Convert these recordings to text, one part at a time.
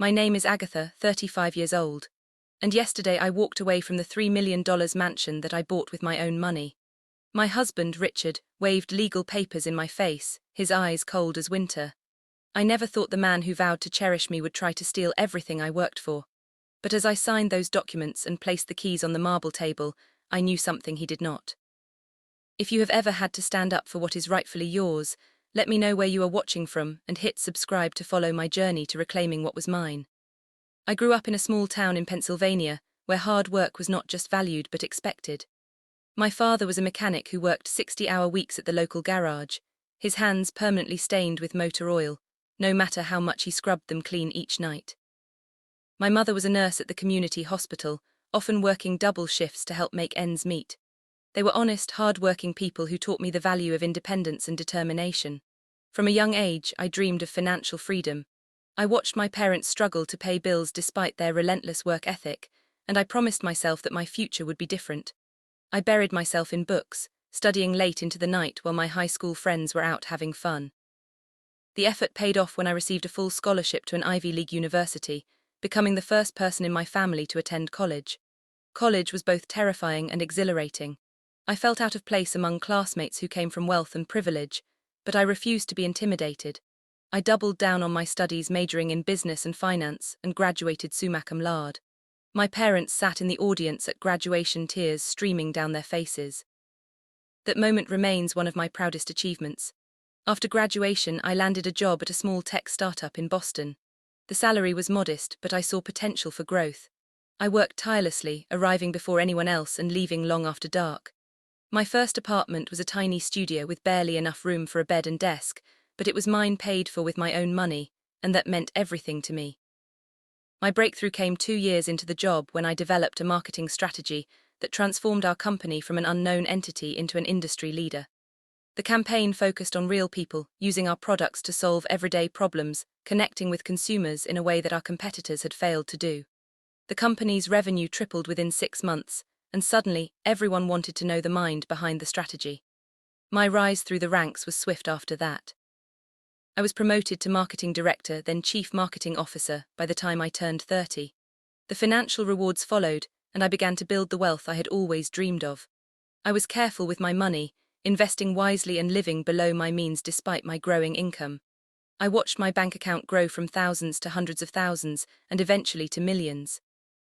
My name is Agatha, 35 years old. And yesterday I walked away from the $3 million mansion that I bought with my own money. My husband, Richard, waved legal papers in my face, his eyes cold as winter. I never thought the man who vowed to cherish me would try to steal everything I worked for. But as I signed those documents and placed the keys on the marble table, I knew something he did not. If you have ever had to stand up for what is rightfully yours, let me know where you are watching from and hit subscribe to follow my journey to reclaiming what was mine. I grew up in a small town in Pennsylvania, where hard work was not just valued but expected. My father was a mechanic who worked 60-hour weeks at the local garage, his hands permanently stained with motor oil, no matter how much he scrubbed them clean each night. My mother was a nurse at the community hospital, often working double shifts to help make ends meet. They were honest, hard-working people who taught me the value of independence and determination. From a young age, I dreamed of financial freedom. I watched my parents struggle to pay bills despite their relentless work ethic, and I promised myself that my future would be different. I buried myself in books, studying late into the night while my high school friends were out having fun. The effort paid off when I received a full scholarship to an Ivy League university, becoming the first person in my family to attend college. College was both terrifying and exhilarating. I felt out of place among classmates who came from wealth and privilege, but I refused to be intimidated. I doubled down on my studies, majoring in business and finance, and graduated summa cum laude. My parents sat in the audience at graduation, tears streaming down their faces. That moment remains one of my proudest achievements. After graduation, I landed a job at a small tech startup in Boston. The salary was modest, but I saw potential for growth. I worked tirelessly, arriving before anyone else and leaving long after dark. My first apartment was a tiny studio with barely enough room for a bed and desk, but it was mine, paid for with my own money, and that meant everything to me. My breakthrough came 2 years into the job when I developed a marketing strategy that transformed our company from an unknown entity into an industry leader. The campaign focused on real people, using our products to solve everyday problems, connecting with consumers in a way that our competitors had failed to do. The company's revenue tripled within 6 months, and suddenly everyone wanted to know the mind behind the strategy. My rise through the ranks was swift after that. I was promoted to marketing director, then chief marketing officer, by the time I turned 30. The financial rewards followed, and I began to build the wealth I had always dreamed of. I was careful with my money, investing wisely and living below my means despite my growing income. I watched my bank account grow from thousands to hundreds of thousands, and eventually to millions.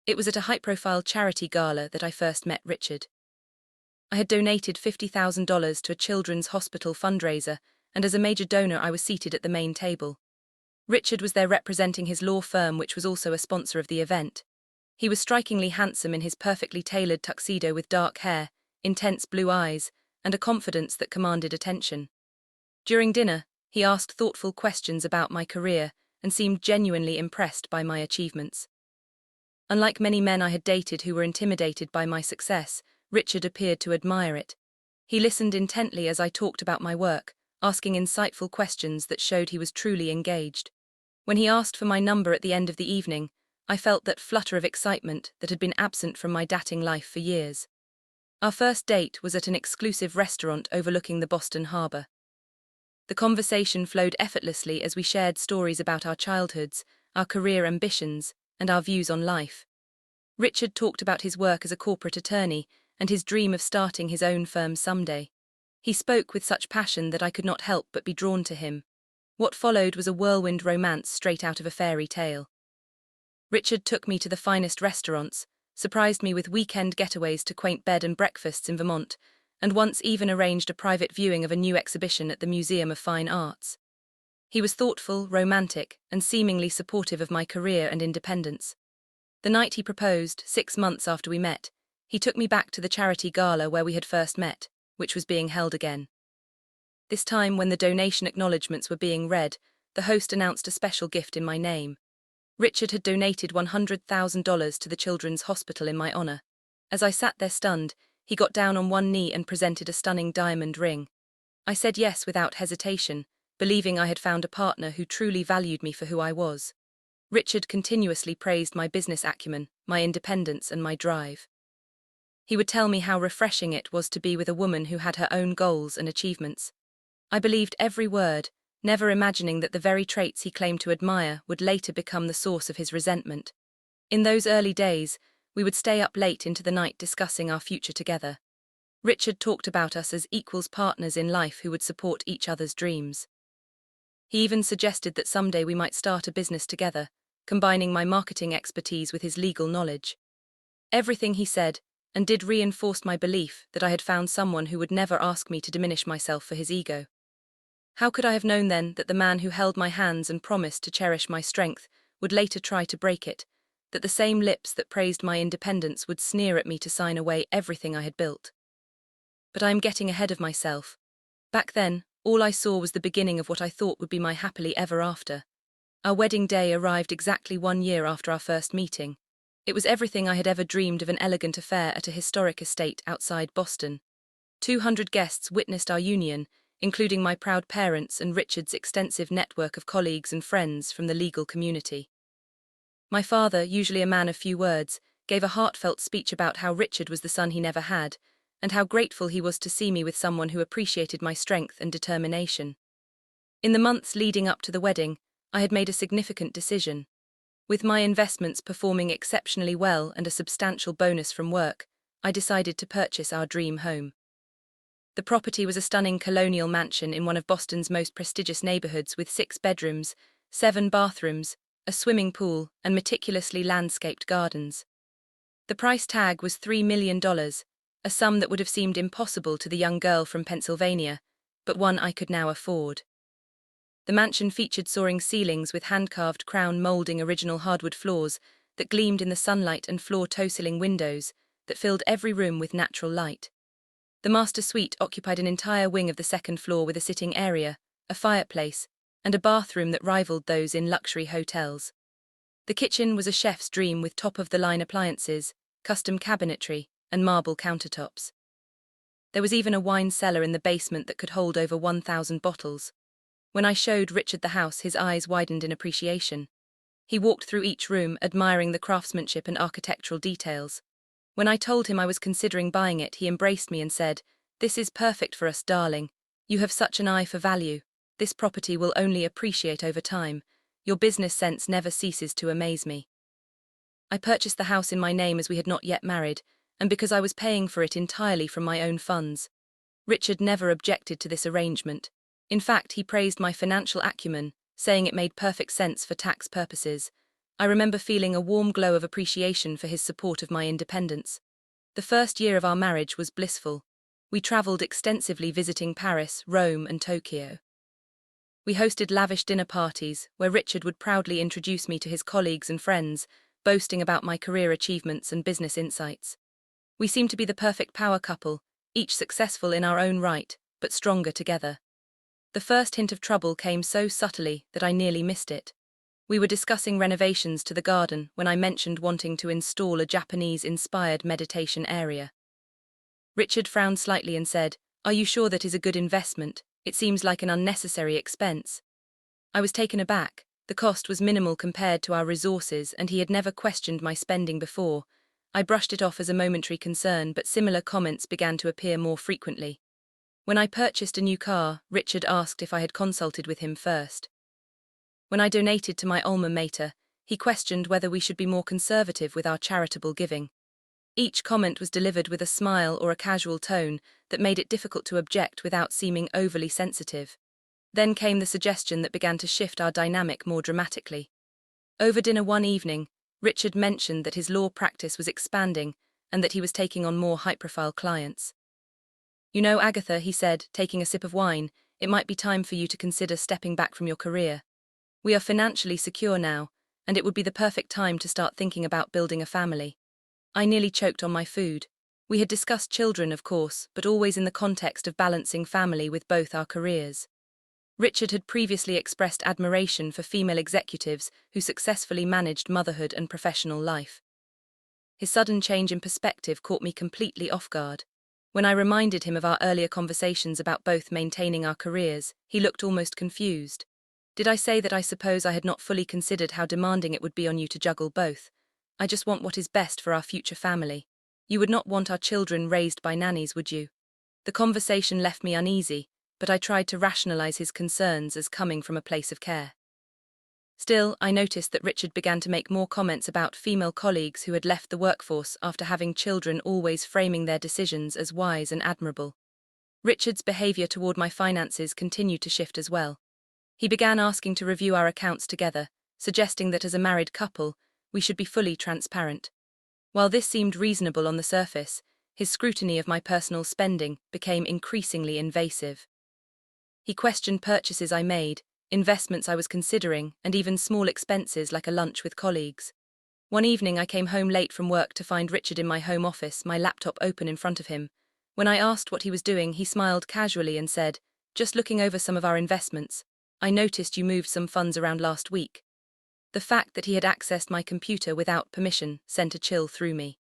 It was at a high-profile charity gala that I first met Richard. I had donated $50,000 to a children's hospital fundraiser, and as a major donor I was seated at the main table. Richard was there representing his law firm, which was also a sponsor of the event. He was strikingly handsome in his perfectly tailored tuxedo with dark hair, intense blue eyes, and a confidence that commanded attention. During dinner, he asked thoughtful questions about my career and seemed genuinely impressed by my achievements. Unlike many men I had dated who were intimidated by my success, Richard appeared to admire it. He listened intently as I talked about my work, asking insightful questions that showed he was truly engaged. When he asked for my number at the end of the evening, I felt that flutter of excitement that had been absent from my dating life for years. Our first date was at an exclusive restaurant overlooking the Boston Harbor. The conversation flowed effortlessly as we shared stories about our childhoods, our career ambitions, and our views on life. Richard talked about his work as a corporate attorney and his dream of starting his own firm someday. He spoke with such passion that I could not help but be drawn to him. What followed was a whirlwind romance straight out of a fairy tale. Richard took me to the finest restaurants, surprised me with weekend getaways to quaint bed and breakfasts in Vermont, and once even arranged a private viewing of a new exhibition at the Museum of Fine Arts. He was thoughtful, romantic, and seemingly supportive of my career and independence. The night he proposed, 6 months after we met, he took me back to the charity gala where we had first met, which was being held again. This time, when the donation acknowledgements were being read, the host announced a special gift in my name. Richard had donated $100,000 to the children's hospital in my honor. As I sat there stunned, he got down on one knee and presented a stunning diamond ring. I said yes without hesitation, believing I had found a partner who truly valued me for who I was. Richard continuously praised my business acumen, my independence, and my drive. He would tell me how refreshing it was to be with a woman who had her own goals and achievements. I believed every word, never imagining that the very traits he claimed to admire would later become the source of his resentment. In those early days, we would stay up late into the night discussing our future together. Richard talked about us as equals partners in life who would support each other's dreams. He even suggested that someday we might start a business together, combining my marketing expertise with his legal knowledge. Everything he said and did reinforced my belief that I had found someone who would never ask me to diminish myself for his ego. How could I have known then that the man who held my hands and promised to cherish my strength would later try to break it, that the same lips that praised my independence would sneer at me to sign away everything I had built? But I am getting ahead of myself. Back then, all I saw was the beginning of what I thought would be my happily ever after. Our wedding day arrived exactly 1 year after our first meeting. It was everything I had ever dreamed of: an elegant affair at a historic estate outside Boston. 200 guests witnessed our union, including my proud parents and Richard's extensive network of colleagues and friends from the legal community. My father, usually a man of few words, gave a heartfelt speech about how Richard was the son he never had, and how grateful he was to see me with someone who appreciated my strength and determination. In the months leading up to the wedding, I had made a significant decision. With my investments performing exceptionally well and a substantial bonus from work, I decided to purchase our dream home. The property was a stunning colonial mansion in one of Boston's most prestigious neighborhoods with 6 bedrooms, 7 bathrooms, a swimming pool, and meticulously landscaped gardens. The price tag was $3 million, a sum that would have seemed impossible to the young girl from Pennsylvania, but one I could now afford. The mansion featured soaring ceilings with hand-carved crown molding original hardwood floors that gleamed in the sunlight and floor toe-ceiling windows that filled every room with natural light. The master suite occupied an entire wing of the second floor with a sitting area, a fireplace, and a bathroom that rivaled those in luxury hotels. The kitchen was a chef's dream with top-of-the-line appliances, custom cabinetry, and marble countertops. There was even a wine cellar in the basement that could hold over 1,000 bottles. When I showed Richard the house, his eyes widened in appreciation. He walked through each room, admiring the craftsmanship and architectural details. When I told him I was considering buying it, he embraced me and said, "This is perfect for us, darling. You have such an eye for value. This property will only appreciate over time. Your business sense never ceases to amaze me." I purchased the house in my name as we had not yet married, and because I was paying for it entirely from my own funds. Richard never objected to this arrangement. In fact, he praised my financial acumen, saying it made perfect sense for tax purposes. I remember feeling a warm glow of appreciation for his support of my independence. The first year of our marriage was blissful. We traveled extensively, visiting Paris, Rome, and Tokyo. We hosted lavish dinner parties, where Richard would proudly introduce me to his colleagues and friends, boasting about my career achievements and business insights. We seemed to be the perfect power couple, each successful in our own right, but stronger together. The first hint of trouble came so subtly that I nearly missed it. We were discussing renovations to the garden when I mentioned wanting to install a Japanese-inspired meditation area. Richard frowned slightly and said, "Are you sure that is a good investment? It seems like an unnecessary expense." I was taken aback. The cost was minimal compared to our resources, and he had never questioned my spending before. I brushed it off as a momentary concern, but similar comments began to appear more frequently. When I purchased a new car, Richard asked if I had consulted with him first. When I donated to my alma mater, he questioned whether we should be more conservative with our charitable giving. Each comment was delivered with a smile or a casual tone that made it difficult to object without seeming overly sensitive. Then came the suggestion that began to shift our dynamic more dramatically. Over dinner one evening, Richard mentioned that his law practice was expanding and that he was taking on more high-profile clients. "You know, Agatha," he said, taking a sip of wine, "it might be time for you to consider stepping back from your career. We are financially secure now, and it would be the perfect time to start thinking about building a family." I nearly choked on my food. We had discussed children, of course, but always in the context of balancing family with both our careers. Richard had previously expressed admiration for female executives who successfully managed motherhood and professional life. His sudden change in perspective caught me completely off guard. When I reminded him of our earlier conversations about both maintaining our careers, he looked almost confused. "Did I say that I suppose I had not fully considered how demanding it would be on you to juggle both? I just want what is best for our future family. You would not want our children raised by nannies, would you?" The conversation left me uneasy, but I tried to rationalize his concerns as coming from a place of care. Still, I noticed that Richard began to make more comments about female colleagues who had left the workforce after having children, always framing their decisions as wise and admirable. Richard's behavior toward my finances continued to shift as well. He began asking to review our accounts together, suggesting that as a married couple, we should be fully transparent. While this seemed reasonable on the surface, his scrutiny of my personal spending became increasingly invasive. He questioned purchases I made, investments I was considering, and even small expenses like a lunch with colleagues. One evening I came home late from work to find Richard in my home office, my laptop open in front of him. When I asked what he was doing, he smiled casually and said, "Just looking over some of our investments. I noticed you moved some funds around last week." The fact that he had accessed my computer without permission sent a chill through me.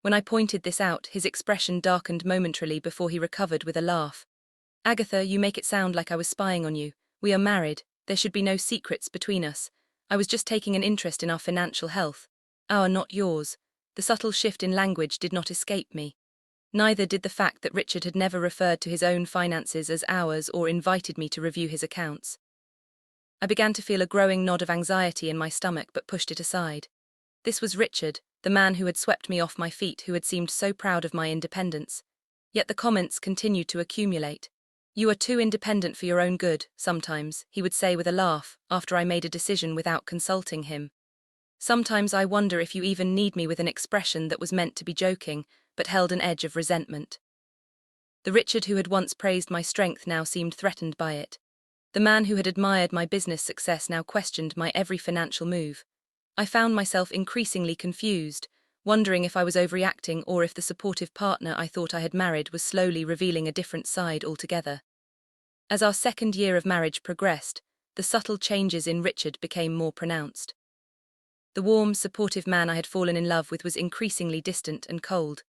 When I pointed this out, his expression darkened momentarily before he recovered with a laugh. "Agatha, you make it sound like I was spying on you. We are married. There should be no secrets between us. I was just taking an interest in our financial health. Our, not yours." The subtle shift in language did not escape me. Neither did the fact that Richard had never referred to his own finances as ours or invited me to review his accounts. I began to feel a growing nod of anxiety in my stomach but pushed it aside. This was Richard, the man who had swept me off my feet, who had seemed so proud of my independence. Yet the comments continued to accumulate. "You are too independent for your own good, sometimes," he would say with a laugh, after I made a decision without consulting him. "Sometimes I wonder if you even need me," with an expression that was meant to be joking, but held an edge of resentment. The Richard who had once praised my strength now seemed threatened by it. The man who had admired my business success now questioned my every financial move. I found myself increasingly confused, wondering if I was overreacting or if the supportive partner I thought I had married was slowly revealing a different side altogether. As our second year of marriage progressed, the subtle changes in Richard became more pronounced. The warm, supportive man I had fallen in love with was increasingly distant and cold.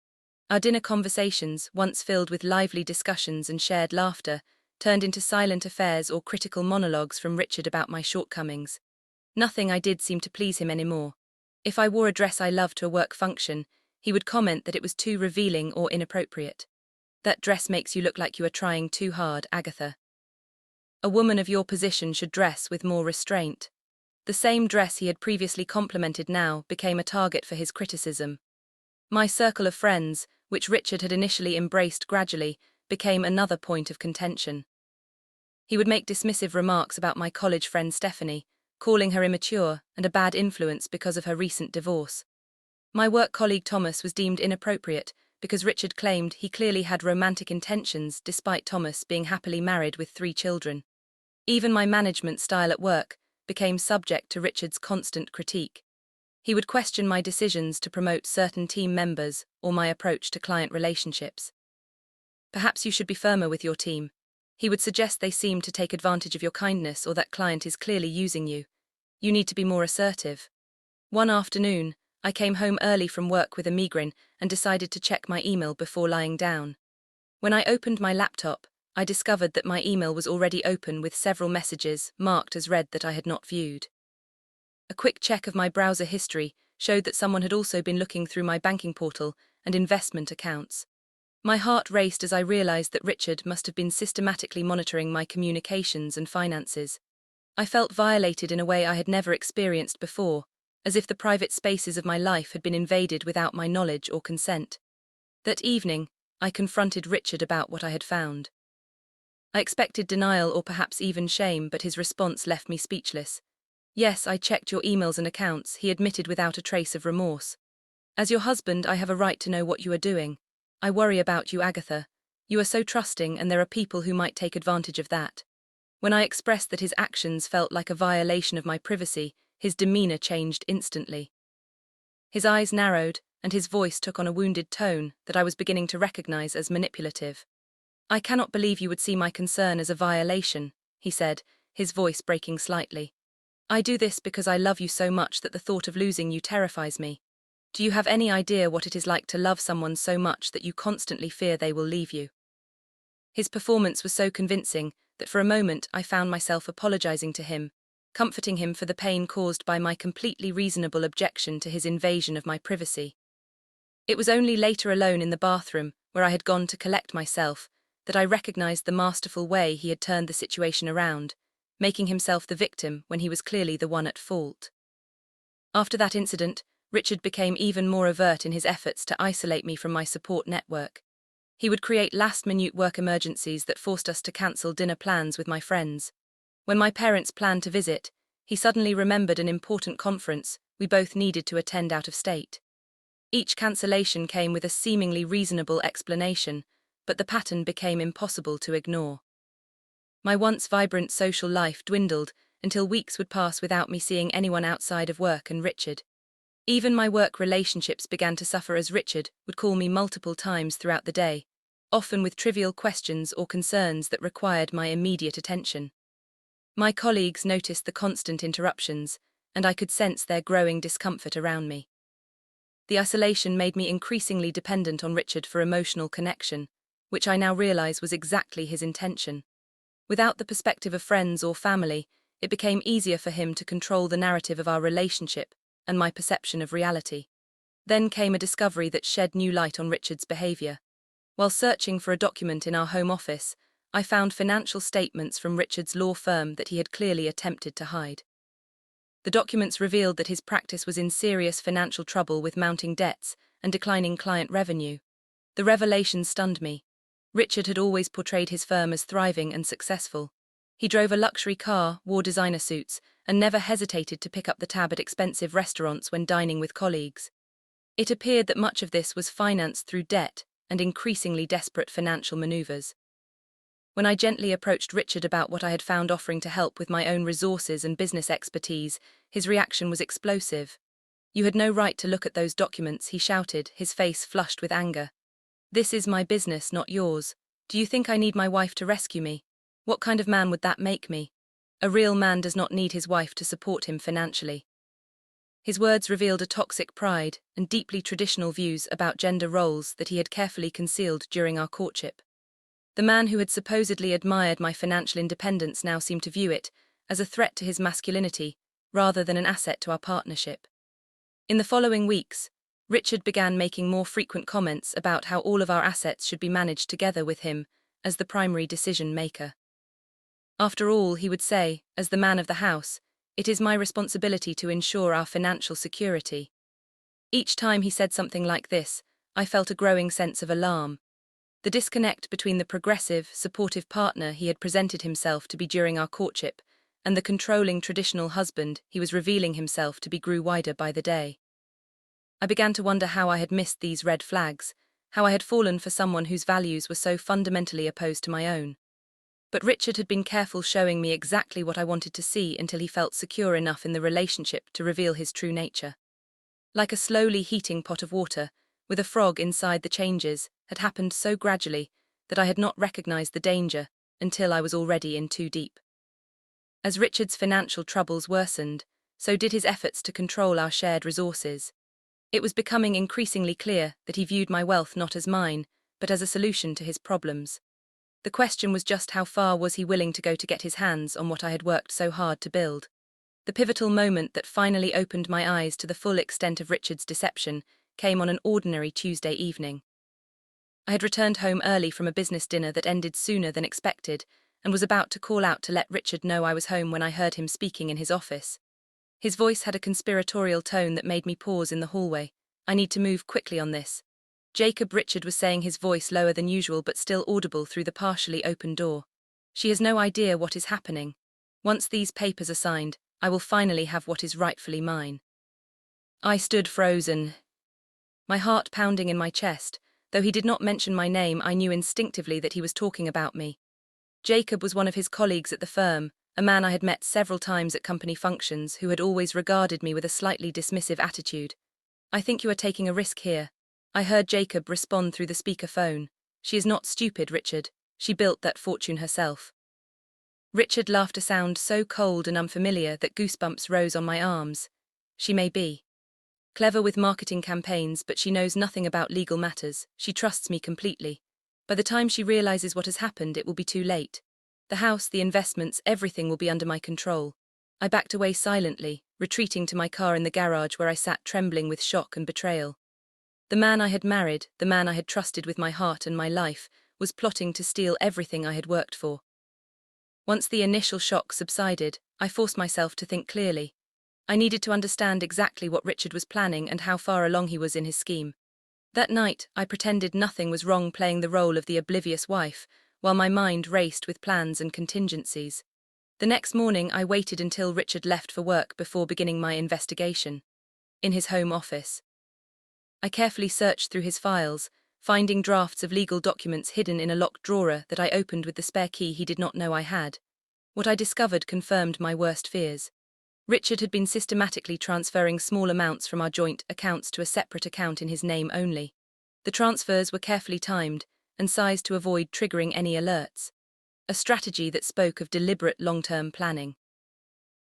Our dinner conversations, once filled with lively discussions and shared laughter, turned into silent affairs or critical monologues from Richard about my shortcomings. Nothing I did seemed to please him anymore. If I wore a dress I loved to a work function, he would comment that it was too revealing or inappropriate. "That dress makes you look like you are trying too hard, Agatha. A woman of your position should dress with more restraint." The same dress he had previously complimented now became a target for his criticism. My circle of friends, which Richard had initially embraced gradually, became another point of contention. He would make dismissive remarks about my college friend Stephanie, calling her immature and a bad influence because of her recent divorce. My work colleague Thomas was deemed inappropriate because Richard claimed he clearly had romantic intentions despite Thomas being happily married with 3 children. Even my management style at work became subject to Richard's constant critique. He would question my decisions to promote certain team members or my approach to client relationships. "Perhaps you should be firmer with your team." He would suggest they seem to take advantage of your kindness or that client is clearly using you. "You need to be more assertive." One afternoon, I came home early from work with a migraine and decided to check my email before lying down. When I opened my laptop, I discovered that my email was already open with several messages marked as read that I had not viewed. A quick check of my browser history showed that someone had also been looking through my banking portal and investment accounts. My heart raced as I realized that Richard must have been systematically monitoring my communications and finances. I felt violated in a way I had never experienced before, as if the private spaces of my life had been invaded without my knowledge or consent. That evening, I confronted Richard about what I had found. I expected denial or perhaps even shame, but his response left me speechless. "Yes, I checked your emails and accounts," he admitted without a trace of remorse. "As your husband, I have a right to know what you are doing. I worry about you, Agatha. You are so trusting and there are people who might take advantage of that." When I expressed that his actions felt like a violation of my privacy, his demeanor changed instantly. His eyes narrowed, and his voice took on a wounded tone that I was beginning to recognize as manipulative. "I cannot believe you would see my concern as a violation," he said, his voice breaking slightly. "I do this because I love you so much that the thought of losing you terrifies me. Do you have any idea what it is like to love someone so much that you constantly fear they will leave you?" His performance was so convincing that for a moment I found myself apologizing to him, comforting him for the pain caused by my completely reasonable objection to his invasion of my privacy. It was only later alone in the bathroom, where I had gone to collect myself, that I recognized the masterful way he had turned the situation around, making himself the victim when he was clearly the one at fault. After that incident, Richard became even more overt in his efforts to isolate me from my support network. He would create last-minute work emergencies that forced us to cancel dinner plans with my friends. When my parents planned to visit, he suddenly remembered an important conference we both needed to attend out of state. Each cancellation came with a seemingly reasonable explanation, but the pattern became impossible to ignore. My once vibrant social life dwindled until weeks would pass without me seeing anyone outside of work and Richard. Even my work relationships began to suffer as Richard would call me multiple times throughout the day, often with trivial questions or concerns that required my immediate attention. My colleagues noticed the constant interruptions, and I could sense their growing discomfort around me. The isolation made me increasingly dependent on Richard for emotional connection, which I now realize was exactly his intention. Without the perspective of friends or family, it became easier for him to control the narrative of our relationship and my perception of reality. Then came a discovery that shed new light on Richard's behavior. While searching for a document in our home office, I found financial statements from Richard's law firm that he had clearly attempted to hide. The documents revealed that his practice was in serious financial trouble with mounting debts and declining client revenue. The revelation stunned me. Richard had always portrayed his firm as thriving and successful. He drove a luxury car, wore designer suits, and never hesitated to pick up the tab at expensive restaurants when dining with colleagues. It appeared that much of this was financed through debt and increasingly desperate financial maneuvers. When I gently approached Richard about what I had found offering to help with my own resources and business expertise, his reaction was explosive. "You had no right to look at those documents," he shouted, his face flushed with anger. "This is my business, not yours. Do you think I need my wife to rescue me? What kind of man would that make me? A real man does not need his wife to support him financially." His words revealed a toxic pride and deeply traditional views about gender roles that he had carefully concealed during our courtship. The man who had supposedly admired my financial independence now seemed to view it as a threat to his masculinity rather than an asset to our partnership. In the following weeks, Richard began making more frequent comments about how all of our assets should be managed together with him as the primary decision maker. "After all," he would say, "as the man of the house, it is my responsibility to ensure our financial security." Each time he said something like this, I felt a growing sense of alarm. The disconnect between the progressive, supportive partner he had presented himself to be during our courtship and the controlling traditional husband he was revealing himself to be grew wider by the day. I began to wonder how I had missed these red flags, how I had fallen for someone whose values were so fundamentally opposed to my own. But Richard had been careful showing me exactly what I wanted to see until he felt secure enough in the relationship to reveal his true nature. Like a slowly heating pot of water, with a frog inside, the changes had happened so gradually that I had not recognized the danger until I was already in too deep. As Richard's financial troubles worsened, so did his efforts to control our shared resources. It was becoming increasingly clear that he viewed my wealth not as mine, but as a solution to his problems. The question was just how far was he willing to go to get his hands on what I had worked so hard to build. The pivotal moment that finally opened my eyes to the full extent of Richard's deception came on an ordinary Tuesday evening. I had returned home early from a business dinner that ended sooner than expected, and was about to call out to let Richard know I was home when I heard him speaking in his office. His voice had a conspiratorial tone that made me pause in the hallway. "I need to move quickly on this." "Jacob," Richard was saying, his voice lower than usual but still audible through the partially open door. "She has no idea what is happening. Once these papers are signed, I will finally have what is rightfully mine." I stood frozen, my heart pounding in my chest. Though he did not mention my name, I knew instinctively that he was talking about me. Jacob was one of his colleagues at the firm, a man I had met several times at company functions who had always regarded me with a slightly dismissive attitude. "I think you are taking a risk here," I heard Jacob respond through the speaker phone. "She is not stupid, Richard. She built that fortune herself." Richard laughed, a sound so cold and unfamiliar that goosebumps rose on my arms. "She may be clever with marketing campaigns, but she knows nothing about legal matters. She trusts me completely. By the time she realizes what has happened, it will be too late. The house, the investments, everything will be under my control." I backed away silently, retreating to my car in the garage where I sat trembling with shock and betrayal. The man I had married, the man I had trusted with my heart and my life, was plotting to steal everything I had worked for. Once the initial shock subsided, I forced myself to think clearly. I needed to understand exactly what Richard was planning and how far along he was in his scheme. That night, I pretended nothing was wrong, playing the role of the oblivious wife, while my mind raced with plans and contingencies. The next morning, I waited until Richard left for work before beginning my investigation. In his home office, I carefully searched through his files, finding drafts of legal documents hidden in a locked drawer that I opened with the spare key he did not know I had. What I discovered confirmed my worst fears. Richard had been systematically transferring small amounts from our joint accounts to a separate account in his name only. The transfers were carefully timed and sized to avoid triggering any alerts, a strategy that spoke of deliberate long-term planning.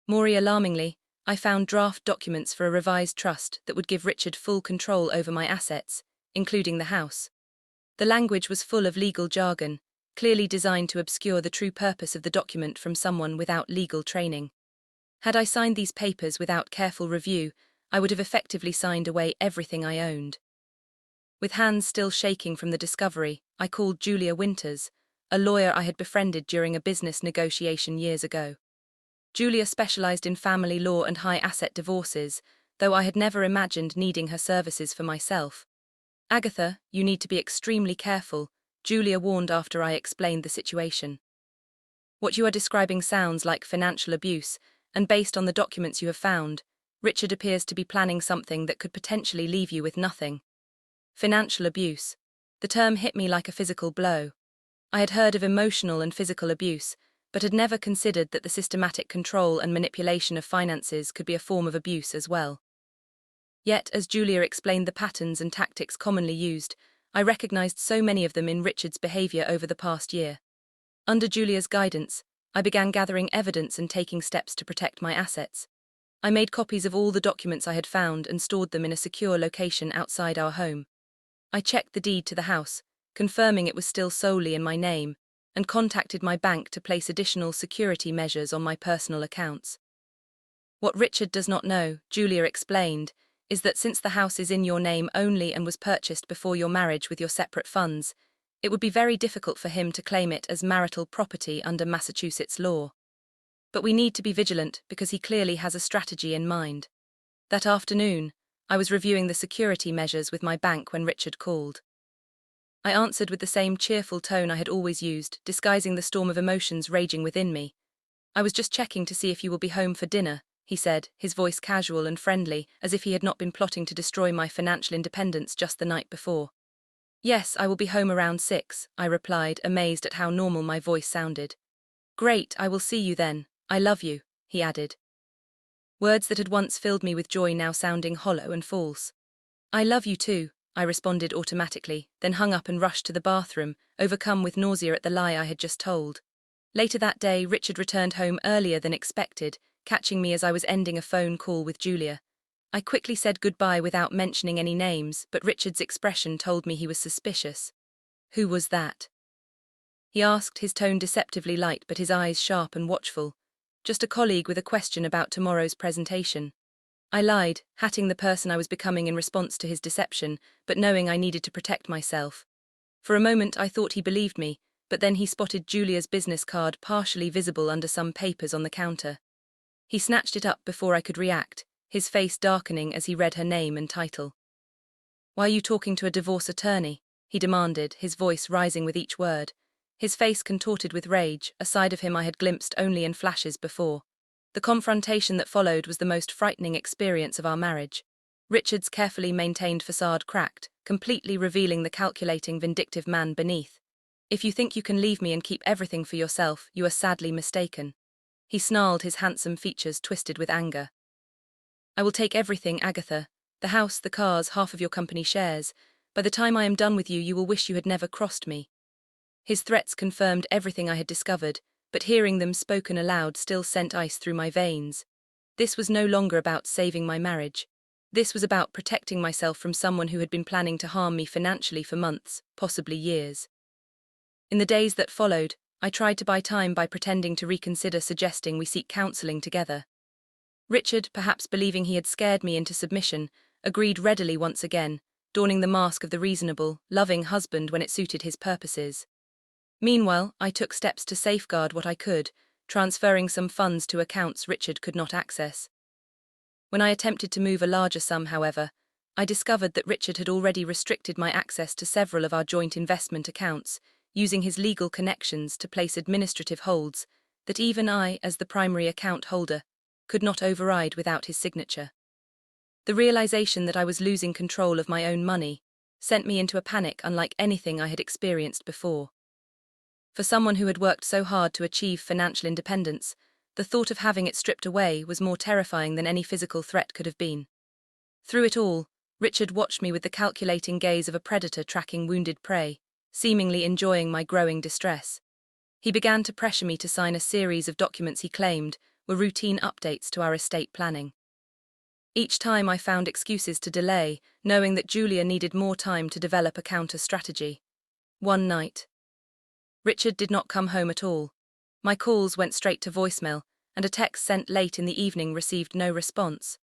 More alarmingly, I found draft documents for a revised trust that would give Richard full control over my assets, including the house. The language was full of legal jargon, clearly designed to obscure the true purpose of the document from someone without legal training. Had I signed these papers without careful review, I would have effectively signed away everything I owned. With hands still shaking from the discovery, I called Julia Winters, a lawyer I had befriended during a business negotiation years ago. Julia specialized in family law and high-asset divorces, though I had never imagined needing her services for myself. "Agatha, you need to be extremely careful," Julia warned after I explained the situation. "What you are describing sounds like financial abuse, and based on the documents you have found, Richard appears to be planning something that could potentially leave you with nothing." Financial abuse. The term hit me like a physical blow. I had heard of emotional and physical abuse, but had never considered that the systematic control and manipulation of finances could be a form of abuse as well. Yet, as Julia explained the patterns and tactics commonly used, I recognized so many of them in Richard's behavior over the past year. Under Julia's guidance, I began gathering evidence and taking steps to protect my assets. I made copies of all the documents I had found and stored them in a secure location outside our home. I checked the deed to the house, confirming it was still solely in my name, and contacted my bank to place additional security measures on my personal accounts. "What Richard does not know," Julia explained, "is that since the house is in your name only and was purchased before your marriage with your separate funds, it would be very difficult for him to claim it as marital property under Massachusetts law. But we need to be vigilant because he clearly has a strategy in mind." That afternoon, I was reviewing the security measures with my bank when Richard called. I answered with the same cheerful tone I had always used, disguising the storm of emotions raging within me. "I was just checking to see if you will be home for dinner," he said, his voice casual and friendly, as if he had not been plotting to destroy my financial independence just the night before. "Yes, I will be home around 6, I replied, amazed at how normal my voice sounded. "Great, I will see you then. I love you," he added. Words that had once filled me with joy now sounding hollow and false. "I love you too," I responded automatically, then hung up and rushed to the bathroom, overcome with nausea at the lie I had just told. Later that day, Richard returned home earlier than expected, catching me as I was ending a phone call with Julia. I quickly said goodbye without mentioning any names, but Richard's expression told me he was suspicious. "Who was that?" he asked, his tone deceptively light but his eyes sharp and watchful. "Just a colleague with a question about tomorrow's presentation." I lied, hatting the person I was becoming in response to his deception, but knowing I needed to protect myself. For a moment I thought he believed me, but then he spotted Julia's business card partially visible under some papers on the counter. He snatched it up before I could react, his face darkening as he read her name and title. "Why are you talking to a divorce attorney?" he demanded, his voice rising with each word. His face contorted with rage, a side of him I had glimpsed only in flashes before. The confrontation that followed was the most frightening experience of our marriage. Richard's carefully maintained facade cracked, completely revealing the calculating, vindictive man beneath. "If you think you can leave me and keep everything for yourself, you are sadly mistaken," he snarled, his handsome features twisted with anger. "I will take everything, Agatha. The house, the cars, half of your company shares. By the time I am done with you, you will wish you had never crossed me." His threats confirmed everything I had discovered, but hearing them spoken aloud still sent ice through my veins. This was no longer about saving my marriage. This was about protecting myself from someone who had been planning to harm me financially for months, possibly years. In the days that followed, I tried to buy time by pretending to reconsider, suggesting we seek counseling together. Richard, perhaps believing he had scared me into submission, agreed readily once again, donning the mask of the reasonable, loving husband when it suited his purposes. Meanwhile, I took steps to safeguard what I could, transferring some funds to accounts Richard could not access. When I attempted to move a larger sum, however, I discovered that Richard had already restricted my access to several of our joint investment accounts, using his legal connections to place administrative holds that even I, as the primary account holder, could not override without his signature. The realization that I was losing control of my own money sent me into a panic unlike anything I had experienced before. For someone who had worked so hard to achieve financial independence, the thought of having it stripped away was more terrifying than any physical threat could have been. Through it all, Richard watched me with the calculating gaze of a predator tracking wounded prey, seemingly enjoying my growing distress. He began to pressure me to sign a series of documents he claimed were routine updates to our estate planning. Each time I found excuses to delay, knowing that Julia needed more time to develop a counter-strategy. One night, Richard did not come home at all. My calls went straight to voicemail, and a text sent late in the evening received no response.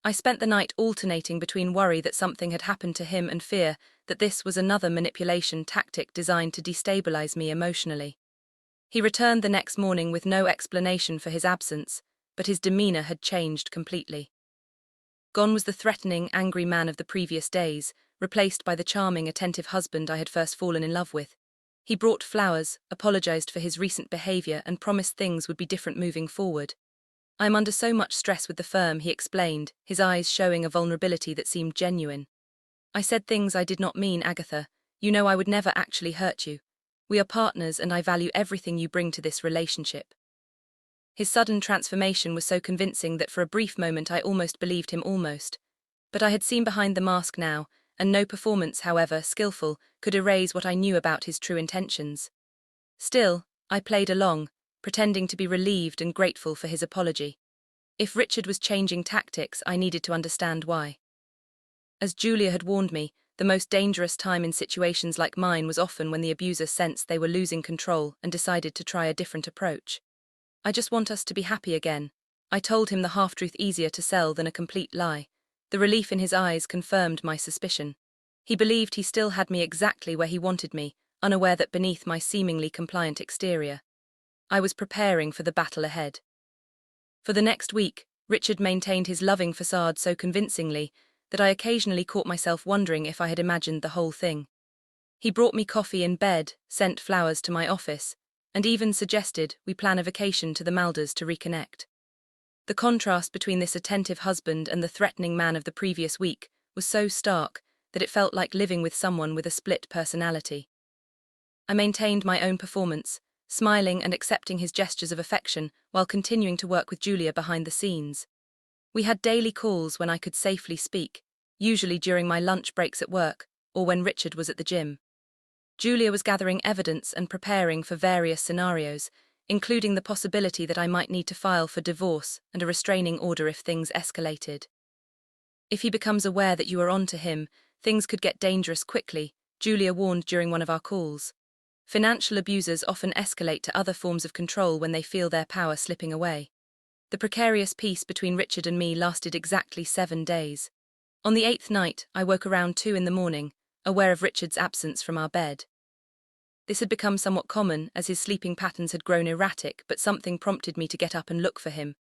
I spent the night alternating between worry that something had happened to him and fear that this was another manipulation tactic designed to destabilize me emotionally. He returned the next morning with no explanation for his absence, but his demeanor had changed completely. Gone was the threatening, angry man of the previous days, replaced by the charming, attentive husband I had first fallen in love with. He brought flowers, apologized for his recent behavior, and promised things would be different moving forward. "I am under so much stress with the firm," he explained, his eyes showing a vulnerability that seemed genuine. "I said things I did not mean, Agatha. You know I would never actually hurt you. We are partners and I value everything you bring to this relationship." His sudden transformation was so convincing that for a brief moment I almost believed him almost. But I had seen behind the mask now, and no performance, however skillful, could erase what I knew about his true intentions. Still, I played along, pretending to be relieved and grateful for his apology. If Richard was changing tactics, I needed to understand why. As Julia had warned me, the most dangerous time in situations like mine was often when the abuser sensed they were losing control and decided to try a different approach. "I just want us to be happy again." I told him, the half-truth easier to sell than a complete lie. The relief in his eyes confirmed my suspicion. He believed he still had me exactly where he wanted me, unaware that beneath my seemingly compliant exterior, I was preparing for the battle ahead. For the next week, Richard maintained his loving facade so convincingly that I occasionally caught myself wondering if I had imagined the whole thing. He brought me coffee in bed, sent flowers to my office, and even suggested we plan a vacation to the Malders to reconnect. The contrast between this attentive husband and the threatening man of the previous week was so stark that it felt like living with someone with a split personality. I maintained my own performance, smiling and accepting his gestures of affection while continuing to work with Julia behind the scenes. We had daily calls when I could safely speak, usually during my lunch breaks at work or when Richard was at the gym. Julia was gathering evidence and preparing for various scenarios, including the possibility that I might need to file for divorce and a restraining order if things escalated. "If he becomes aware that you are on to him, things could get dangerous quickly," Julia warned during one of our calls. "Financial abusers often escalate to other forms of control when they feel their power slipping away." The precarious peace between Richard and me lasted exactly 7 days. On the 8th night, I woke around 2 in the morning, aware of Richard's absence from our bed. This had become somewhat common as his sleeping patterns had grown erratic, but something prompted me to get up and look for him.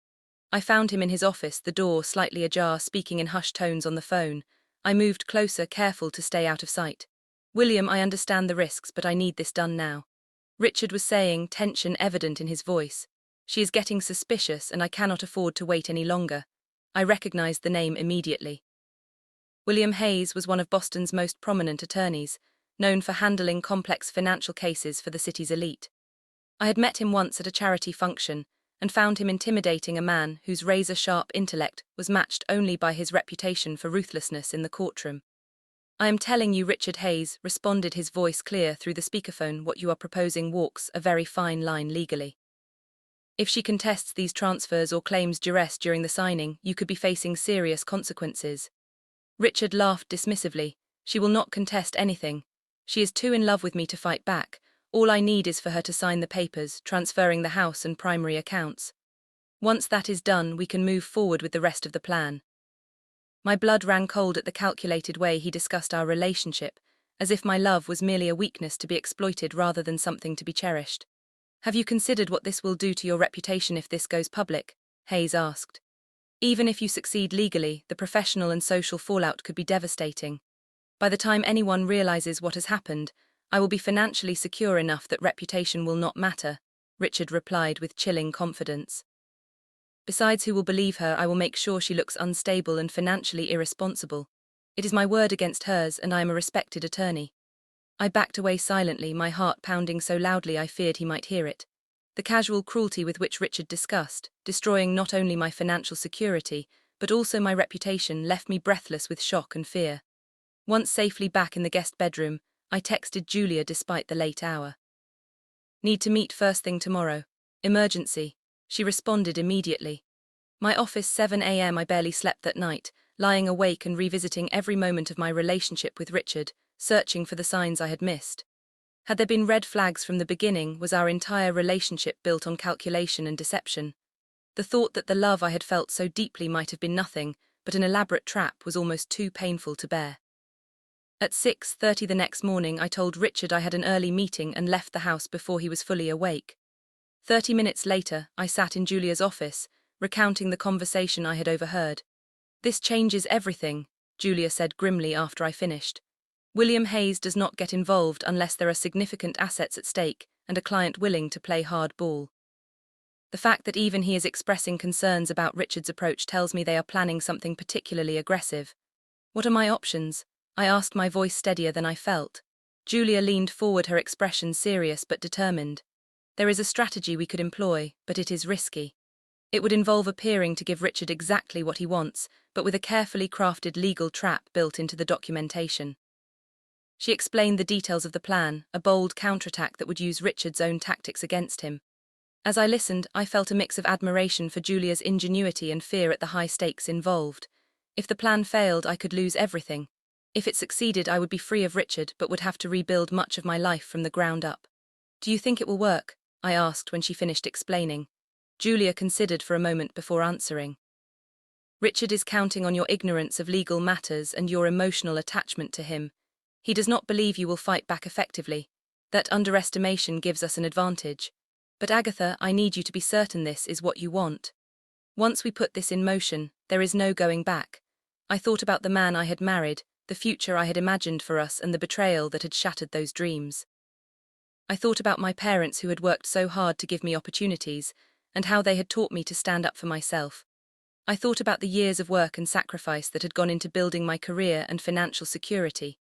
I found him in his office, the door slightly ajar, speaking in hushed tones on the phone. I moved closer, careful to stay out of sight. "William, I understand the risks, but I need this done now," Richard was saying, tension evident in his voice. "She is getting suspicious and I cannot afford to wait any longer." I recognized the name immediately. William Hayes was one of Boston's most prominent attorneys, known for handling complex financial cases for the city's elite. I had met him once at a charity function and found him intimidating, a man whose razor-sharp intellect was matched only by his reputation for ruthlessness in the courtroom. "I am telling you, Richard Hayes," responded, his voice clear through the speakerphone, "what you are proposing walks a very fine line legally. If she contests these transfers or claims duress during the signing, you could be facing serious consequences." Richard laughed dismissively. "She will not contest anything. She is too in love with me to fight back. All I need is for her to sign the papers, transferring the house and primary accounts. Once that is done, we can move forward with the rest of the plan." My blood ran cold at the calculated way he discussed our relationship, as if my love was merely a weakness to be exploited rather than something to be cherished. Have you considered what this will do to your reputation if this goes public? Hayes asked. Even if you succeed legally, the professional and social fallout could be devastating. By the time anyone realizes what has happened, I will be financially secure enough that reputation will not matter, Richard replied with chilling confidence. Besides who will believe her, I will make sure she looks unstable and financially irresponsible. It is my word against hers, and I am a respected attorney. I backed away silently, my heart pounding so loudly I feared he might hear it. The casual cruelty with which Richard discussed, destroying not only my financial security, but also my reputation, left me breathless with shock and fear. Once safely back in the guest bedroom, I texted Julia despite the late hour. Need to meet first thing tomorrow. Emergency. She responded immediately. My office 7 a.m. I barely slept that night, lying awake and revisiting every moment of my relationship with Richard, searching for the signs I had missed. Had there been red flags from the beginning, was our entire relationship built on calculation and deception? The thought that the love I had felt so deeply might have been nothing but an elaborate trap was almost too painful to bear. At 6:30 the next morning, I told Richard I had an early meeting and left the house before he was fully awake. 30 minutes later, I sat in Julia's office, recounting the conversation I had overheard. This changes everything, Julia said grimly after I finished. William Hayes does not get involved unless there are significant assets at stake and a client willing to play hardball. The fact that even he is expressing concerns about Richard's approach tells me they are planning something particularly aggressive. What are my options? I asked, my voice steadier than I felt. Julia leaned forward, her expression serious but determined. There is a strategy we could employ, but it is risky. It would involve appearing to give Richard exactly what he wants, but with a carefully crafted legal trap built into the documentation. She explained the details of the plan, a bold counterattack that would use Richard's own tactics against him. As I listened, I felt a mix of admiration for Julia's ingenuity and fear at the high stakes involved. If the plan failed, I could lose everything. If it succeeded, I would be free of Richard, but would have to rebuild much of my life from the ground up. Do you think it will work? I asked when she finished explaining. Julia considered for a moment before answering. Richard is counting on your ignorance of legal matters and your emotional attachment to him. He does not believe you will fight back effectively. That underestimation gives us an advantage. But Agatha, I need you to be certain this is what you want. Once we put this in motion, there is no going back. I thought about the man I had married, the future I had imagined for us, and the betrayal that had shattered those dreams. I thought about my parents who had worked so hard to give me opportunities, and how they had taught me to stand up for myself. I thought about the years of work and sacrifice that had gone into building my career and financial security.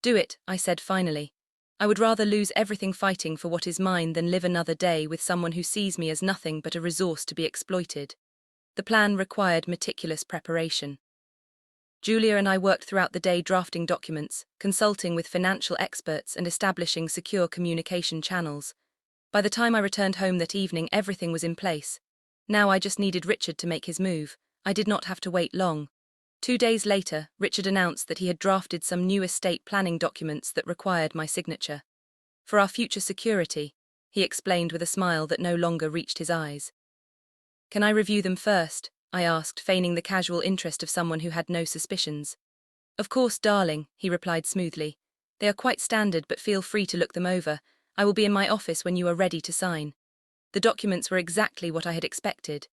Do it, I said finally. I would rather lose everything fighting for what is mine than live another day with someone who sees me as nothing but a resource to be exploited. The plan required meticulous preparation. Julia and I worked throughout the day drafting documents, consulting with financial experts, and establishing secure communication channels. By the time I returned home that evening, everything was in place. Now I just needed Richard to make his move. I did not have to wait long. 2 days later, Richard announced that he had drafted some new estate planning documents that required my signature. For our future security, he explained with a smile that no longer reached his eyes. Can I review them first? I asked, feigning the casual interest of someone who had no suspicions. Of course, darling, he replied smoothly. They are quite standard, but feel free to look them over. I will be in my office when you are ready to sign. The documents were exactly what I had expected.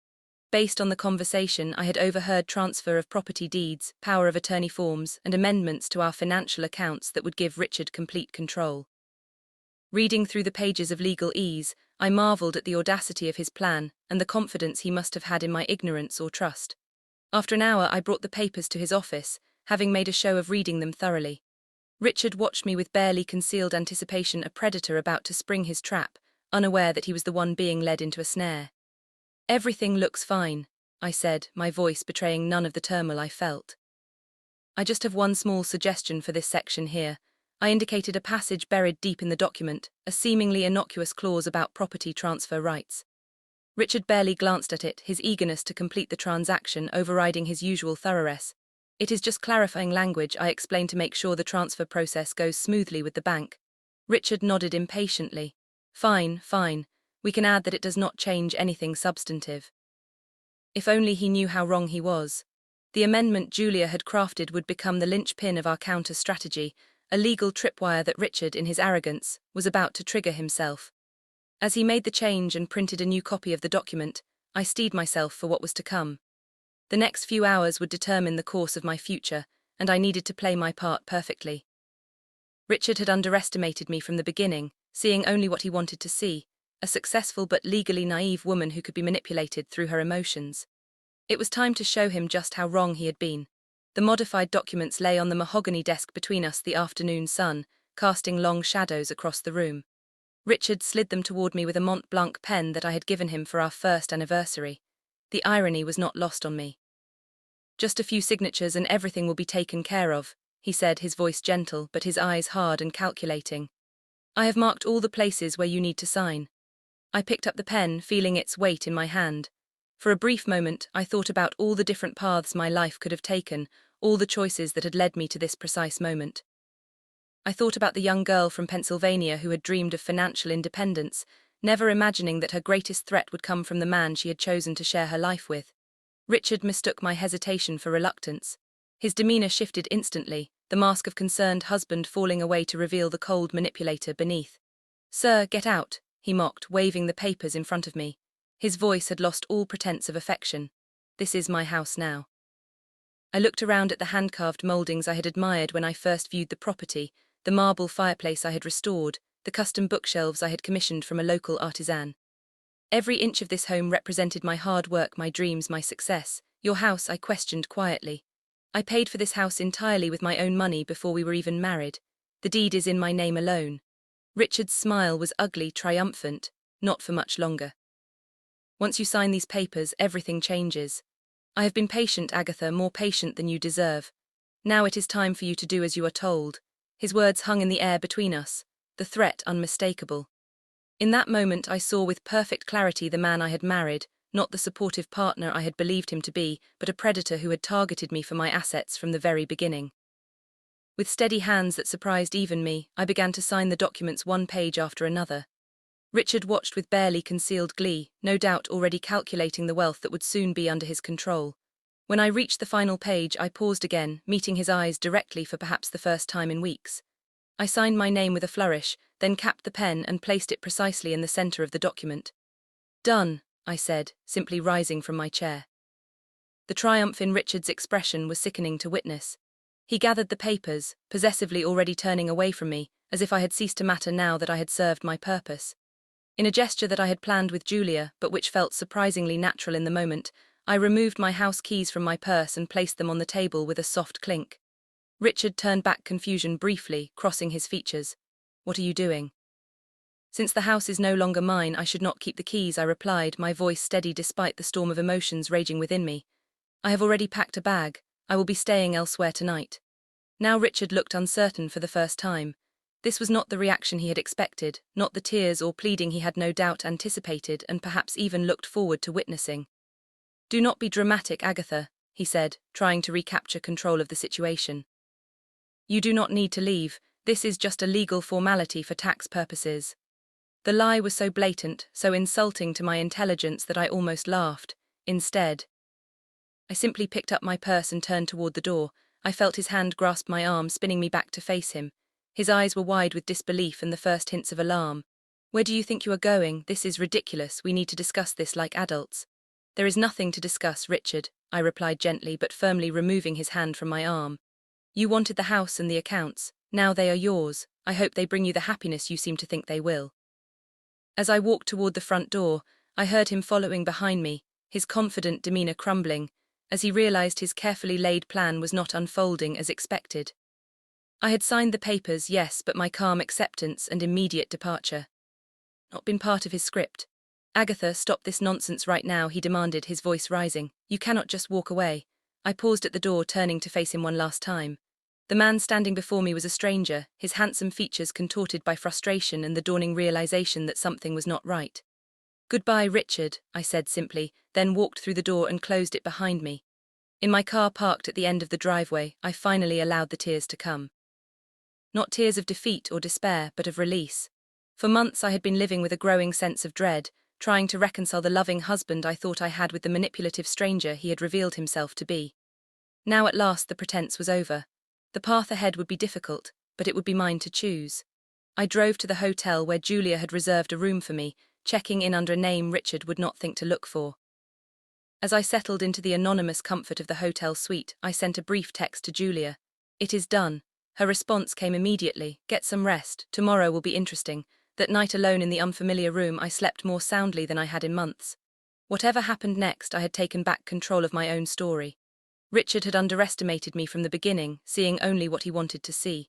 Based on the conversation, I had overheard transfer of property deeds, power of attorney forms, and amendments to our financial accounts that would give Richard complete control. Reading through the pages of legalese, I marveled at the audacity of his plan and the confidence he must have had in my ignorance or trust. After an hour, I brought the papers to his office, having made a show of reading them thoroughly. Richard watched me with barely concealed anticipation, a predator about to spring his trap, unaware that he was the one being led into a snare. Everything looks fine, I said, my voice betraying none of the turmoil I felt. I just have one small suggestion for this section here. I indicated a passage buried deep in the document, a seemingly innocuous clause about property transfer rights. Richard barely glanced at it, his eagerness to complete the transaction overriding his usual thoroughness. It is just clarifying language, I explained, to make sure the transfer process goes smoothly with the bank. Richard nodded impatiently. Fine, fine. We can add that it does not change anything substantive. If only he knew how wrong he was. The amendment Julia had crafted would become the linchpin of our counter-strategy, a legal tripwire that Richard, in his arrogance, was about to trigger himself. As he made the change and printed a new copy of the document, I steeled myself for what was to come. The next few hours would determine the course of my future, and I needed to play my part perfectly. Richard had underestimated me from the beginning, seeing only what he wanted to see, a successful but legally naive woman who could be manipulated through her emotions. It was time to show him just how wrong he had been. The modified documents lay on the mahogany desk between us, the afternoon sun, casting long shadows across the room. Richard slid them toward me with a Mont Blanc pen that I had given him for our first anniversary. The irony was not lost on me. "Just a few signatures and everything will be taken care of," he said, his voice gentle but his eyes hard and calculating. "I have marked all the places where you need to sign." I picked up the pen, feeling its weight in my hand. For a brief moment, I thought about all the different paths my life could have taken, all the choices that had led me to this precise moment. I thought about the young girl from Pennsylvania who had dreamed of financial independence, never imagining that her greatest threat would come from the man she had chosen to share her life with. Richard mistook my hesitation for reluctance. His demeanor shifted instantly, the mask of concerned husband falling away to reveal the cold manipulator beneath. "Sir, get out," he mocked, waving the papers in front of me. His voice had lost all pretense of affection. "This is my house now." I looked around at the hand-carved moldings I had admired when I first viewed the property, the marble fireplace I had restored, the custom bookshelves I had commissioned from a local artisan. Every inch of this home represented my hard work, my dreams, my success. "Your house?" I questioned quietly. "I paid for this house entirely with my own money before we were even married. The deed is in my name alone." Richard's smile was ugly, triumphant, not for much longer. "Once you sign these papers, everything changes. I have been patient, Agatha, more patient than you deserve. Now it is time for you to do as you are told." His words hung in the air between us, the threat unmistakable. In that moment I saw with perfect clarity the man I had married, not the supportive partner I had believed him to be, but a predator who had targeted me for my assets from the very beginning. With steady hands that surprised even me, I began to sign the documents one page after another. Richard watched with barely concealed glee, no doubt already calculating the wealth that would soon be under his control. When I reached the final page, I paused again, meeting his eyes directly for perhaps the first time in weeks. I signed my name with a flourish, then capped the pen and placed it precisely in the center of the document. "Done," I said, simply rising from my chair. The triumph in Richard's expression was sickening to witness. He gathered the papers, possessively already turning away from me, as if I had ceased to matter now that I had served my purpose. In a gesture that I had planned with Julia, but which felt surprisingly natural in the moment, I removed my house keys from my purse and placed them on the table with a soft clink. Richard turned back, confusion briefly crossing his features. "What are you doing?" "Since the house is no longer mine, I should not keep the keys," I replied, my voice steady despite the storm of emotions raging within me. "I have already packed a bag. I will be staying elsewhere tonight." Now Richard looked uncertain for the first time. This was not the reaction he had expected, not the tears or pleading he had no doubt anticipated and perhaps even looked forward to witnessing. "Do not be dramatic, Agatha," he said, trying to recapture control of the situation. "You do not need to leave. This is just a legal formality for tax purposes." The lie was so blatant, so insulting to my intelligence that I almost laughed. Instead, I simply picked up my purse and turned toward the door. I felt his hand grasp my arm, spinning me back to face him. His eyes were wide with disbelief and the first hints of alarm. "Where do you think you are going? This is ridiculous. We need to discuss this like adults." "There is nothing to discuss, Richard," I replied gently but firmly, removing his hand from my arm. "You wanted the house and the accounts. Now they are yours. I hope they bring you the happiness you seem to think they will." As I walked toward the front door, I heard him following behind me, his confident demeanor crumbling, as he realized his carefully laid plan was not unfolding as expected. I had signed the papers, yes, but my calm acceptance and immediate departure not been part of his script. "Agatha, stop this nonsense right now," he demanded, his voice rising. "You cannot just walk away." I paused at the door, turning to face him one last time. The man standing before me was a stranger, his handsome features contorted by frustration and the dawning realization that something was not right. "Goodbye, Richard," I said simply, then walked through the door and closed it behind me. In my car parked at the end of the driveway, I finally allowed the tears to come. Not tears of defeat or despair, but of release. For months I had been living with a growing sense of dread, trying to reconcile the loving husband I thought I had with the manipulative stranger he had revealed himself to be. Now at last the pretense was over. The path ahead would be difficult, but it would be mine to choose. I drove to the hotel where Julia had reserved a room for me, checking in under a name Richard would not think to look for. As I settled into the anonymous comfort of the hotel suite, I sent a brief text to Julia. "It is done." Her response came immediately. "Get some rest. Tomorrow will be interesting." That night alone in the unfamiliar room, I slept more soundly than I had in months. Whatever happened next, I had taken back control of my own story. Richard had underestimated me from the beginning, seeing only what he wanted to see.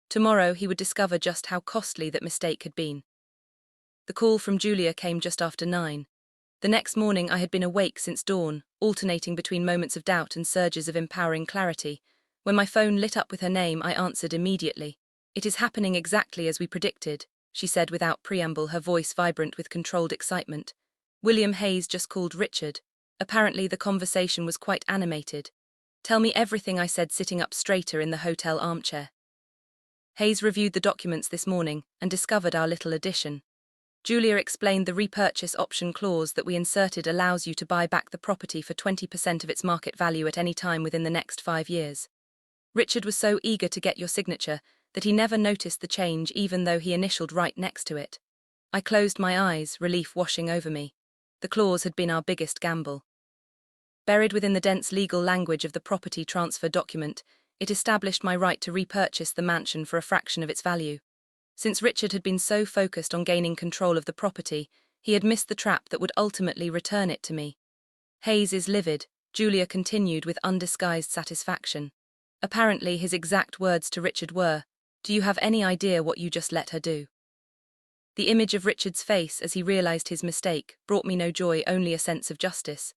Tomorrow he would discover just how costly that mistake had been. The call from Julia came just after 9. The next morning I had been awake since dawn, alternating between moments of doubt and surges of empowering clarity. When my phone lit up with her name, I answered immediately. "It is happening exactly as we predicted," she said without preamble, her voice vibrant with controlled excitement. "William Hayes just called Richard." Apparently the conversation was quite animated. "Tell me everything," I said, sitting up straighter in the hotel armchair. "Hayes reviewed the documents this morning and discovered our little addition." Julia explained the repurchase option clause that we inserted allows you to buy back the property for 20% of its market value at any time within the next 5 years. Richard was so eager to get your signature that he never noticed the change even though he initialed right next to it. I closed my eyes, relief washing over me. The clause had been our biggest gamble. Buried within the dense legal language of the property transfer document, it established my right to repurchase the mansion for a fraction of its value. Since Richard had been so focused on gaining control of the property, he had missed the trap that would ultimately return it to me. "Hayes is livid," Julia continued with undisguised satisfaction. Apparently his exact words to Richard were, "Do you have any idea what you just let her do?" The image of Richard's face as he realized his mistake brought me no joy, only a sense of justice.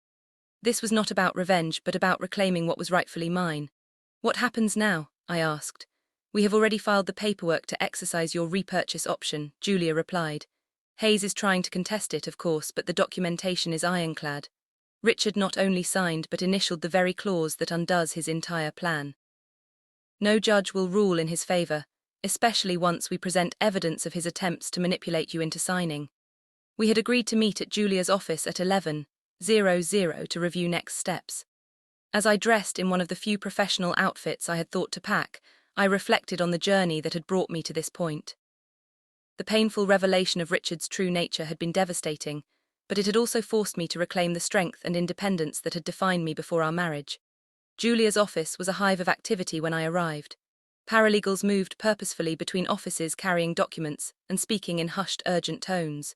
This was not about revenge, but about reclaiming what was rightfully mine. "What happens now?" I asked. "We have already filed the paperwork to exercise your repurchase option," Julia replied. "Hayes is trying to contest it, of course, but the documentation is ironclad. Richard not only signed but initialed the very clause that undoes his entire plan. No judge will rule in his favor, especially once we present evidence of his attempts to manipulate you into signing." We had agreed to meet at Julia's office at 11:00 to review next steps. As I dressed in one of the few professional outfits I had thought to pack, I reflected on the journey that had brought me to this point. The painful revelation of Richard's true nature had been devastating, but it had also forced me to reclaim the strength and independence that had defined me before our marriage. Julia's office was a hive of activity when I arrived. Paralegals moved purposefully between offices carrying documents and speaking in hushed, urgent tones.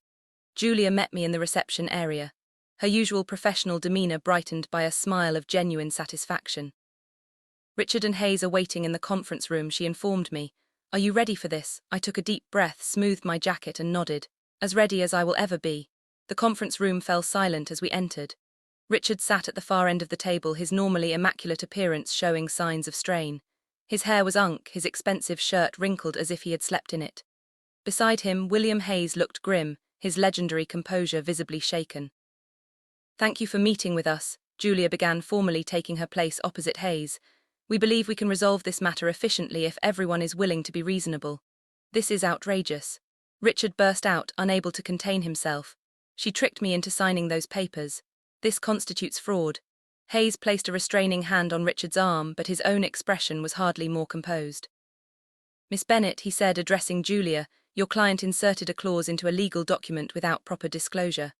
Julia met me in the reception area, her usual professional demeanor brightened by a smile of genuine satisfaction. "Richard and Hayes are waiting in the conference room," she informed me. "Are you ready for this?" I took a deep breath, smoothed my jacket and nodded. "As ready as I will ever be." The conference room fell silent as we entered. Richard sat at the far end of the table, his normally immaculate appearance showing signs of strain. His hair was unkempt, his expensive shirt wrinkled as if he had slept in it. Beside him, William Hayes looked grim, his legendary composure visibly shaken. "Thank you for meeting with us," Julia began, formally taking her place opposite Hayes. "We believe we can resolve this matter efficiently if everyone is willing to be reasonable." "This is outrageous." Richard burst out, unable to contain himself. "She tricked me into signing those papers. This constitutes fraud." Hayes placed a restraining hand on Richard's arm, but his own expression was hardly more composed. "Miss Bennet," he said, addressing Julia, "your client inserted a clause into a legal document without proper disclosure.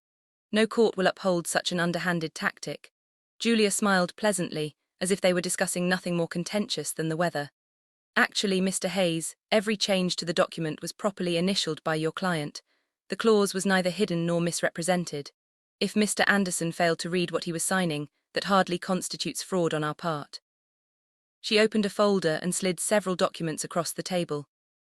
No court will uphold such an underhanded tactic." Julia smiled pleasantly, as if they were discussing nothing more contentious than the weather. "Actually, Mr. Hayes, every change to the document was properly initialed by your client. The clause was neither hidden nor misrepresented. If Mr. Anderson failed to read what he was signing, that hardly constitutes fraud on our part." She opened a folder and slid several documents across the table.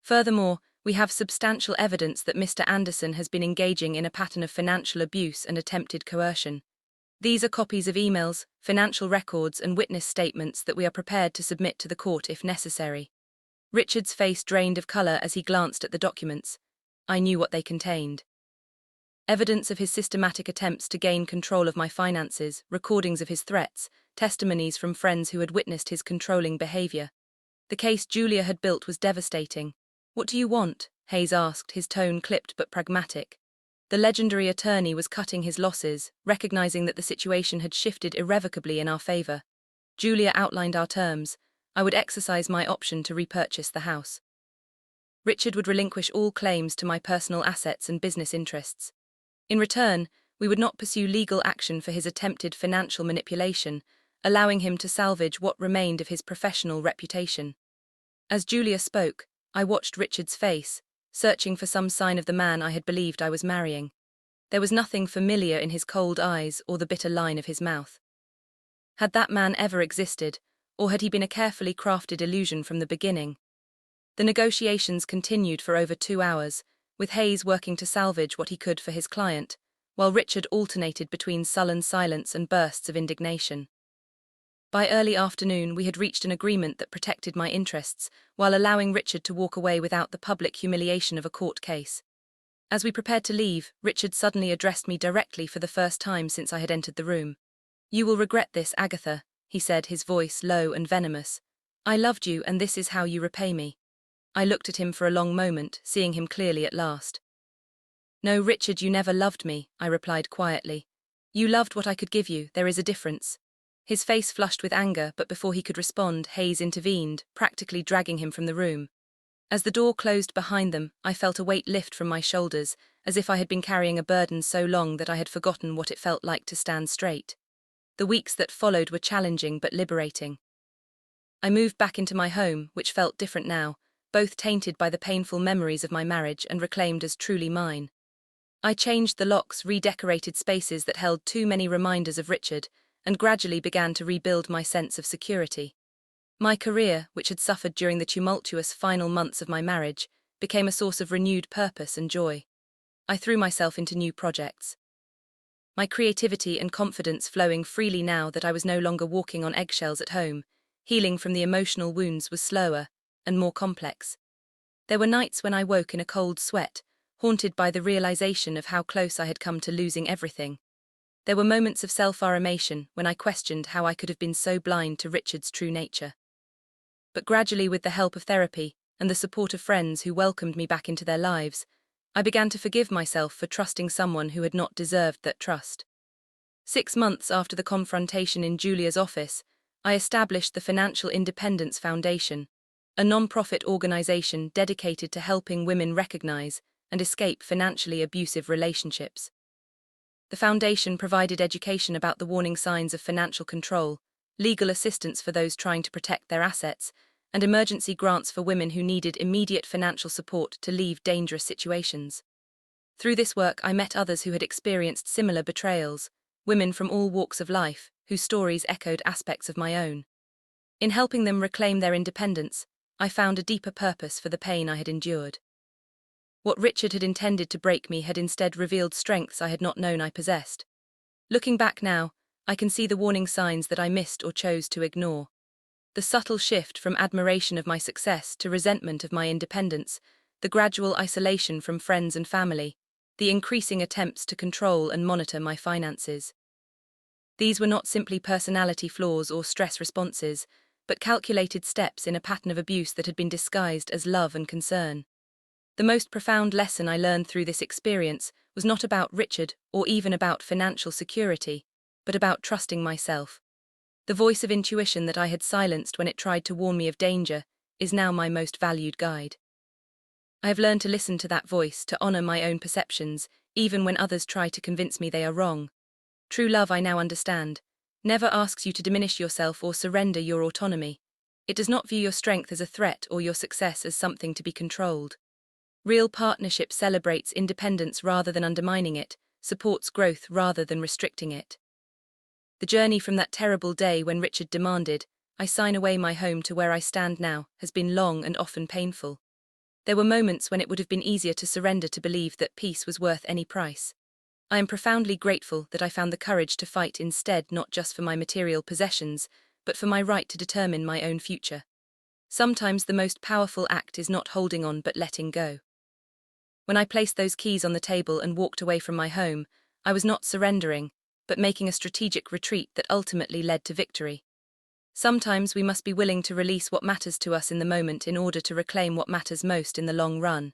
"Furthermore, we have substantial evidence that Mr. Anderson has been engaging in a pattern of financial abuse and attempted coercion. These are copies of emails, financial records, and witness statements that we are prepared to submit to the court if necessary." Richard's face drained of color as he glanced at the documents. I knew what they contained. Evidence of his systematic attempts to gain control of my finances, recordings of his threats, testimonies from friends who had witnessed his controlling behavior. The case Julia had built was devastating. "What do you want?" Hayes asked, his tone clipped but pragmatic. The legendary attorney was cutting his losses, recognizing that the situation had shifted irrevocably in our favor. Julia outlined our terms. I would exercise my option to repurchase the house. Richard would relinquish all claims to my personal assets and business interests. In return, we would not pursue legal action for his attempted financial manipulation, allowing him to salvage what remained of his professional reputation. As Julia spoke, I watched Richard's face, searching for some sign of the man I had believed I was marrying. There was nothing familiar in his cold eyes or the bitter line of his mouth. Had that man ever existed, or had he been a carefully crafted illusion from the beginning? The negotiations continued for over 2 hours, with Hayes working to salvage what he could for his client, while Richard alternated between sullen silence and bursts of indignation. By early afternoon, we had reached an agreement that protected my interests, while allowing Richard to walk away without the public humiliation of a court case. As we prepared to leave, Richard suddenly addressed me directly for the first time since I had entered the room. "You will regret this, Agatha," he said, his voice low and venomous. "I loved you, and this is how you repay me." I looked at him for a long moment, seeing him clearly at last. "No, Richard, you never loved me," I replied quietly. "You loved what I could give you, there is a difference." His face flushed with anger, but before he could respond, Hayes intervened, practically dragging him from the room. As the door closed behind them, I felt a weight lift from my shoulders, as if I had been carrying a burden so long that I had forgotten what it felt like to stand straight. The weeks that followed were challenging but liberating. I moved back into my home, which felt different now, both tainted by the painful memories of my marriage and reclaimed as truly mine. I changed the locks, redecorated spaces that held too many reminders of Richard, and gradually began to rebuild my sense of security. My career, which had suffered during the tumultuous final months of my marriage, became a source of renewed purpose and joy. I threw myself into new projects, my creativity and confidence flowing freely now that I was no longer walking on eggshells at home. Healing from the emotional wounds was slower and more complex. There were nights when I woke in a cold sweat, haunted by the realization of how close I had come to losing everything. There were moments of self-armation when I questioned how I could have been so blind to Richard's true nature. But gradually, with the help of therapy and the support of friends who welcomed me back into their lives, I began to forgive myself for trusting someone who had not deserved that trust. 6 months after the confrontation in Julia's office, I established the Financial Independence Foundation, a non-profit organization dedicated to helping women recognize and escape financially abusive relationships. The foundation provided education about the warning signs of financial control, legal assistance for those trying to protect their assets, and emergency grants for women who needed immediate financial support to leave dangerous situations. Through this work, I met others who had experienced similar betrayals, women from all walks of life, whose stories echoed aspects of my own. In helping them reclaim their independence, I found a deeper purpose for the pain I had endured. What Richard had intended to break me had instead revealed strengths I had not known I possessed. Looking back now, I can see the warning signs that I missed or chose to ignore. The subtle shift from admiration of my success to resentment of my independence, the gradual isolation from friends and family, the increasing attempts to control and monitor my finances. These were not simply personality flaws or stress responses, but calculated steps in a pattern of abuse that had been disguised as love and concern. The most profound lesson I learned through this experience was not about Richard or even about financial security, but about trusting myself. The voice of intuition that I had silenced when it tried to warn me of danger is now my most valued guide. I have learned to listen to that voice, to honor my own perceptions, even when others try to convince me they are wrong. True love, I now understand, never asks you to diminish yourself or surrender your autonomy. It does not view your strength as a threat or your success as something to be controlled. Real partnership celebrates independence rather than undermining it, supports growth rather than restricting it. The journey from that terrible day when Richard demanded, "I sign away my home," to where I stand now, has been long and often painful. There were moments when it would have been easier to surrender to believe that peace was worth any price. I am profoundly grateful that I found the courage to fight instead, not just for my material possessions, but for my right to determine my own future. Sometimes the most powerful act is not holding on but letting go. When I placed those keys on the table and walked away from my home, I was not surrendering, but making a strategic retreat that ultimately led to victory. Sometimes we must be willing to release what matters to us in the moment in order to reclaim what matters most in the long run.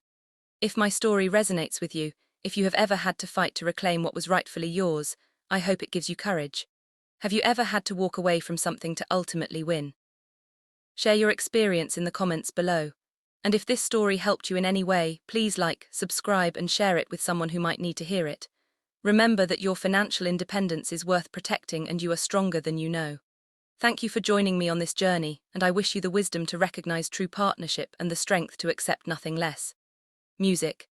If my story resonates with you, if you have ever had to fight to reclaim what was rightfully yours, I hope it gives you courage. Have you ever had to walk away from something to ultimately win? Share your experience in the comments below. And if this story helped you in any way, please like, subscribe, and share it with someone who might need to hear it. Remember that your financial independence is worth protecting and you are stronger than you know. Thank you for joining me on this journey, and I wish you the wisdom to recognize true partnership and the strength to accept nothing less. Music.